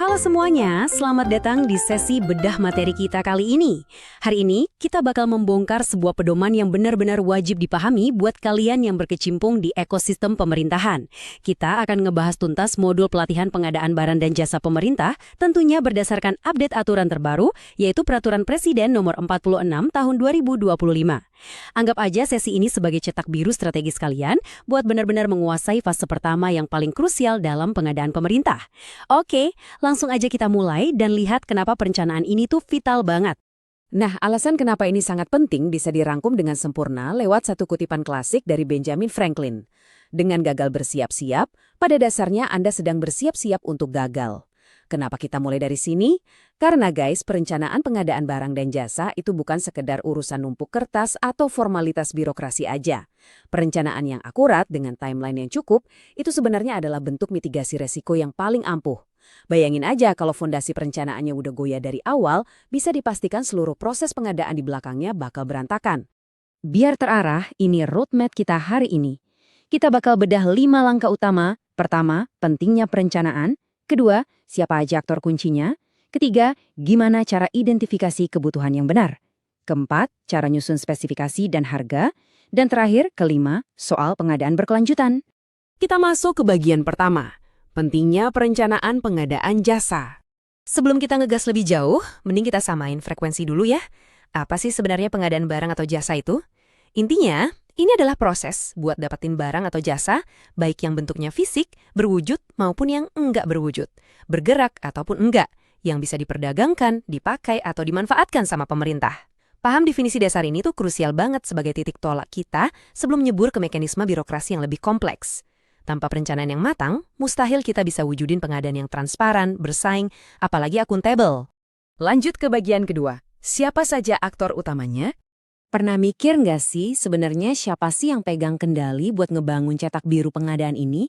Halo semuanya, selamat datang di sesi bedah materi kita kali ini. Hari ini, kita bakal membongkar sebuah pedoman yang benar-benar wajib dipahami buat kalian yang berkecimpung di ekosistem pemerintahan. Kita akan ngebahas tuntas modul pelatihan pengadaan barang dan jasa pemerintah, tentunya berdasarkan update aturan terbaru, yaitu Peraturan Presiden Nomor 46 Tahun 2025. Anggap aja sesi ini sebagai cetak biru strategis kalian buat benar-benar menguasai fase pertama yang paling krusial dalam pengadaan pemerintah. Oke, langsung aja kita mulai dan lihat kenapa perencanaan ini tuh vital banget. Nah, alasan kenapa ini sangat penting bisa dirangkum dengan sempurna lewat satu kutipan klasik dari Benjamin Franklin. Dengan gagal bersiap-siap, pada dasarnya Anda sedang bersiap-siap untuk gagal. Kenapa kita mulai dari sini? Karena guys, perencanaan pengadaan barang dan jasa itu bukan sekedar urusan numpuk kertas atau formalitas birokrasi aja. Perencanaan yang akurat dengan timeline yang cukup, itu sebenarnya adalah bentuk mitigasi resiko yang paling ampuh. Bayangin aja kalau fondasi perencanaannya udah goyah dari awal, bisa dipastikan seluruh proses pengadaan di belakangnya bakal berantakan. Biar terarah, ini roadmap kita hari ini. Kita bakal bedah 5 langkah utama. Pertama, pentingnya perencanaan. Kedua, siapa aja aktor kuncinya. Ketiga, gimana cara identifikasi kebutuhan yang benar. Keempat, cara nyusun spesifikasi dan harga. Dan terakhir, kelima, soal pengadaan berkelanjutan. Kita masuk ke bagian pertama. Pentingnya perencanaan pengadaan jasa. Sebelum kita ngegas lebih jauh, mending kita samain frekuensi dulu ya. Apa sih sebenarnya pengadaan barang atau jasa itu? Intinya, ini adalah proses buat dapetin barang atau jasa, baik yang bentuknya fisik, berwujud, maupun yang enggak berwujud. Bergerak ataupun enggak, yang bisa diperdagangkan, dipakai, atau dimanfaatkan sama pemerintah. Paham definisi dasar ini tuh krusial banget sebagai titik tolak kita sebelum nyebur ke mekanisme birokrasi yang lebih kompleks. Tanpa perencanaan yang matang, mustahil kita bisa wujudin pengadaan yang transparan, bersaing, apalagi akuntabel. Lanjut ke bagian kedua. Siapa saja aktor utamanya? Pernah mikir nggak sih sebenarnya siapa sih yang pegang kendali buat ngebangun cetak biru pengadaan ini?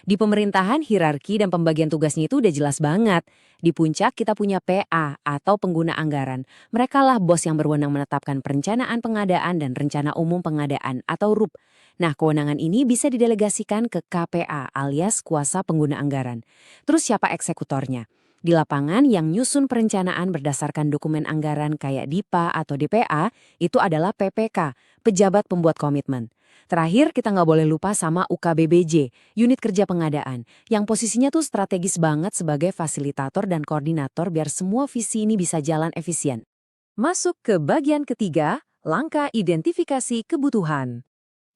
Di pemerintahan, hierarki dan pembagian tugasnya itu udah jelas banget. Di puncak kita punya PA atau pengguna anggaran. Mereka lah bos yang berwenang menetapkan perencanaan pengadaan dan rencana umum pengadaan atau RUP. Nah, kewenangan ini bisa didelegasikan ke KPA alias kuasa pengguna anggaran. Terus siapa eksekutornya? Di lapangan yang nyusun perencanaan berdasarkan dokumen anggaran kayak DIPA atau DPA, itu adalah PPK, pejabat pembuat komitmen. Terakhir, kita nggak boleh lupa sama UKBBJ, unit kerja pengadaan, yang posisinya tuh strategis banget sebagai fasilitator dan koordinator biar semua visi ini bisa jalan efisien. Masuk ke bagian ketiga, langkah identifikasi kebutuhan.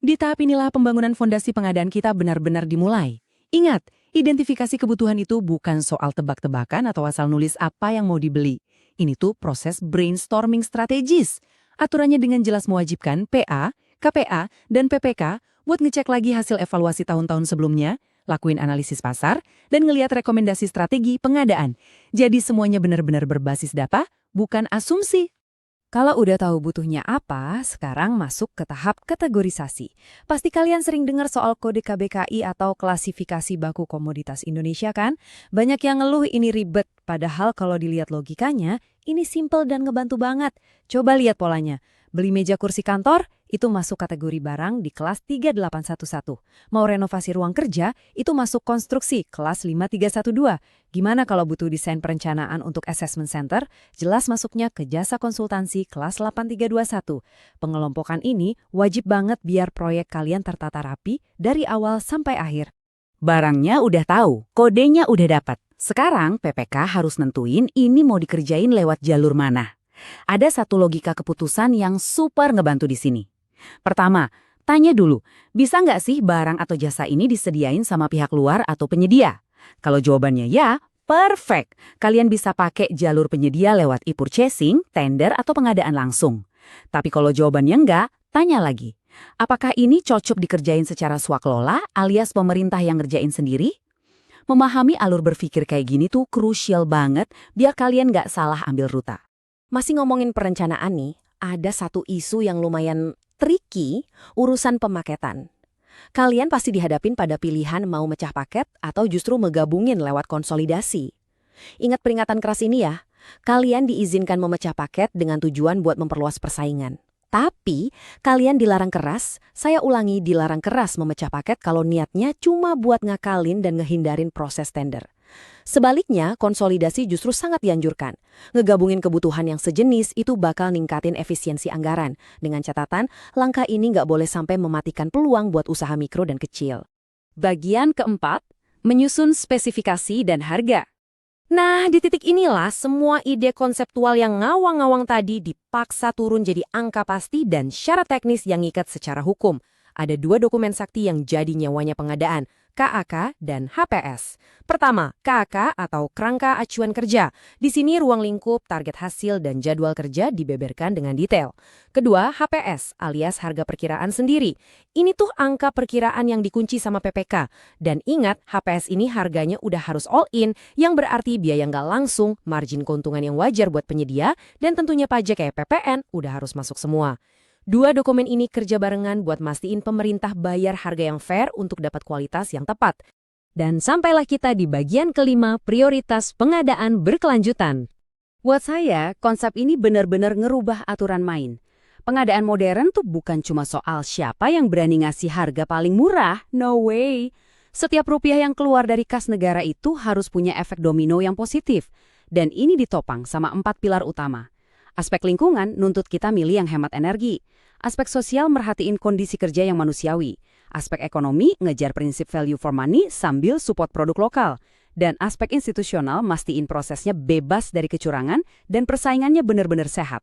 Di tahap inilah pembangunan fondasi pengadaan kita benar-benar dimulai. Ingat, identifikasi kebutuhan itu bukan soal tebak-tebakan atau asal nulis apa yang mau dibeli. Ini tuh proses brainstorming strategis. Aturannya dengan jelas mewajibkan PA, KPA, dan PPK buat ngecek lagi hasil evaluasi tahun-tahun sebelumnya, lakuin analisis pasar, dan ngeliat rekomendasi strategi pengadaan. Jadi semuanya benar-benar berbasis data, bukan asumsi. Kalau udah tahu butuhnya apa, sekarang masuk ke tahap kategorisasi. Pasti kalian sering dengar soal kode KBKI atau klasifikasi baku komoditas Indonesia kan? Banyak yang ngeluh ini ribet, padahal kalau dilihat logikanya, ini simple dan ngebantu banget. Coba lihat polanya. Beli meja kursi kantor, itu masuk kategori barang di kelas 3811. Mau renovasi ruang kerja, itu masuk konstruksi kelas 5312. Gimana kalau butuh desain perencanaan untuk assessment center, jelas masuknya ke jasa konsultansi kelas 8321. Pengelompokan ini wajib banget biar proyek kalian tertata rapi dari awal sampai akhir. Barangnya udah tahu, kodenya udah dapat. Sekarang PPK harus nentuin ini mau dikerjain lewat jalur mana. Ada satu logika keputusan yang super ngebantu di sini. Pertama, tanya dulu, bisa nggak sih barang atau jasa ini disediain sama pihak luar atau penyedia? Kalau jawabannya ya, perfect. Kalian bisa pakai jalur penyedia lewat e-purchasing, tender, atau pengadaan langsung. Tapi kalau jawabannya enggak, tanya lagi. Apakah ini cocok dikerjain secara swaklola alias pemerintah yang ngerjain sendiri? Memahami alur berpikir kayak gini tuh krusial banget biar kalian nggak salah ambil rute. Masih ngomongin perencanaan nih, ada satu isu yang lumayan tricky, urusan pemaketan. Kalian pasti dihadapin pada pilihan mau mecah paket atau justru megabungin lewat konsolidasi. Ingat peringatan keras ini ya, kalian diizinkan memecah paket dengan tujuan buat memperluas persaingan. Tapi, kalian dilarang keras, saya ulangi dilarang keras memecah paket kalau niatnya cuma buat ngakalin dan ngehindarin proses tender. Sebaliknya, konsolidasi justru sangat dianjurkan. Ngegabungin kebutuhan yang sejenis itu bakal ningkatin efisiensi anggaran. Dengan catatan, langkah ini nggak boleh sampai mematikan peluang buat usaha mikro dan kecil. Bagian keempat, menyusun spesifikasi dan harga. Nah, di titik inilah semua ide konseptual yang ngawang-ngawang tadi dipaksa turun jadi angka pasti dan syarat teknis yang ngikat secara hukum. Ada 2 dokumen sakti yang jadi nyawanya pengadaan, KAK dan HPS. Pertama, KAK atau Kerangka Acuan Kerja. Di sini ruang lingkup, target hasil, dan jadwal kerja dibeberkan dengan detail. Kedua, HPS alias harga perkiraan sendiri. Ini tuh angka perkiraan yang dikunci sama PPK. Dan ingat, HPS ini harganya udah harus all in, yang berarti biaya nggak langsung, margin keuntungan yang wajar buat penyedia, dan tentunya pajak kayak PPN udah harus masuk semua. 2 dokumen ini kerja barengan buat mastiin pemerintah bayar harga yang fair untuk dapat kualitas yang tepat. Dan sampailah kita di bagian kelima, prioritas pengadaan berkelanjutan. Buat saya, konsep ini benar-benar ngerubah aturan main. Pengadaan modern tuh bukan cuma soal siapa yang berani ngasih harga paling murah, no way. Setiap rupiah yang keluar dari kas negara itu harus punya efek domino yang positif. Dan ini ditopang sama 4 pilar utama. Aspek lingkungan nuntut kita milih yang hemat energi. Aspek sosial merhatiin kondisi kerja yang manusiawi. Aspek ekonomi ngejar prinsip value for money sambil support produk lokal. Dan aspek institusional mastiin prosesnya bebas dari kecurangan dan persaingannya benar-benar sehat.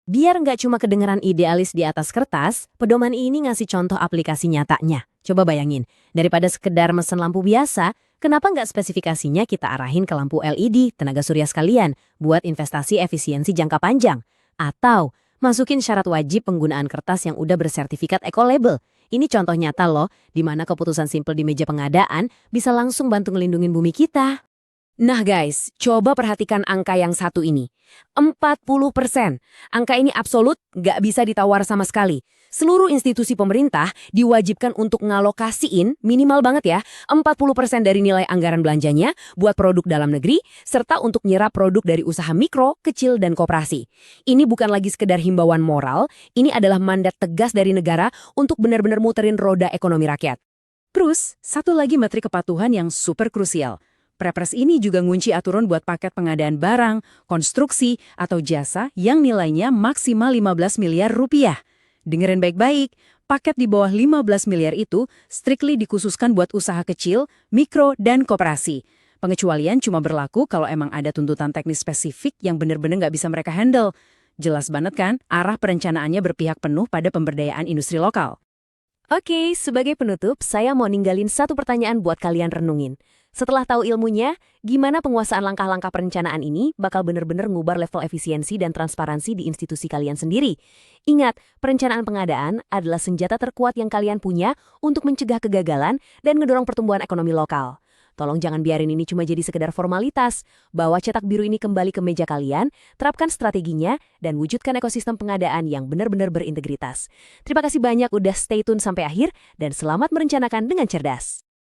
Biar nggak cuma kedengeran idealis di atas kertas, pedoman ini ngasih contoh aplikasi nyatanya. Coba bayangin, daripada sekedar mesen lampu biasa, kenapa nggak spesifikasinya kita arahin ke lampu LED, tenaga surya sekalian, buat investasi efisiensi jangka panjang? Atau masukin syarat wajib penggunaan kertas yang udah bersertifikat eco-label. Ini contoh nyata loh, di mana keputusan simpel di meja pengadaan bisa langsung bantu ngelindungin bumi kita. Nah guys, coba perhatikan angka yang satu ini. 40%. Angka ini absolut, nggak bisa ditawar sama sekali. Seluruh institusi pemerintah diwajibkan untuk ngalokasiin, minimal banget ya, 40% dari nilai anggaran belanjanya buat produk dalam negeri, serta untuk nyerap produk dari usaha mikro, kecil, dan koperasi. Ini bukan lagi sekedar himbauan moral, ini adalah mandat tegas dari negara untuk benar-benar muterin roda ekonomi rakyat. Terus, satu lagi metrik kepatuhan yang super krusial. Perpres ini juga ngunci aturan buat paket pengadaan barang, konstruksi, atau jasa yang nilainya maksimal 15 miliar rupiah. Dengerin baik-baik, paket di bawah 15 miliar itu strictly dikhususkan buat usaha kecil, mikro, dan koperasi. Pengecualian cuma berlaku kalau emang ada tuntutan teknis spesifik yang benar-benar nggak bisa mereka handle. Jelas banget kan, arah perencanaannya berpihak penuh pada pemberdayaan industri lokal. Oke, sebagai penutup, saya mau ninggalin satu pertanyaan buat kalian renungin. Setelah tahu ilmunya, gimana penguasaan langkah-langkah perencanaan ini bakal benar-benar ngubah level efisiensi dan transparansi di institusi kalian sendiri? Ingat, perencanaan pengadaan adalah senjata terkuat yang kalian punya untuk mencegah kegagalan dan ngedorong pertumbuhan ekonomi lokal. Tolong jangan biarin ini cuma jadi sekedar formalitas. Bawa cetak biru ini kembali ke meja kalian, terapkan strateginya, dan wujudkan ekosistem pengadaan yang benar-benar berintegritas. Terima kasih banyak udah stay tune sampai akhir, dan selamat merencanakan dengan cerdas.